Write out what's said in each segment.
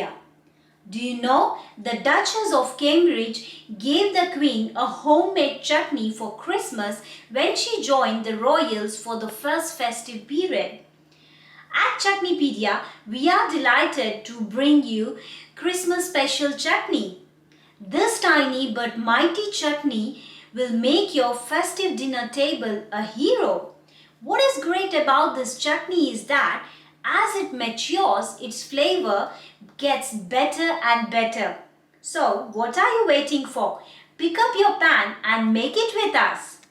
ChutneyPedia. Do you know the Duchess of Cambridge gave the Queen a homemade chutney for Christmas when she joined the royals for the first festive period? At ChutneyPedia, we are delighted to bring you Christmas special chutney. This tiny but mighty chutney will make your festive dinner table a hero. What is great about this chutney is that as it matures, its flavor gets better and better. So, what are you waiting for? Pick up your pan and make it with us.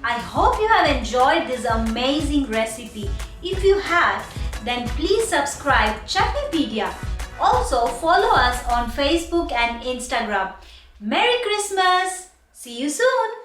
I hope you have enjoyed this amazing recipe. If you have, then please subscribe ChutneyPedia. Also follow us on Facebook and Instagram. Merry Christmas! See you soon!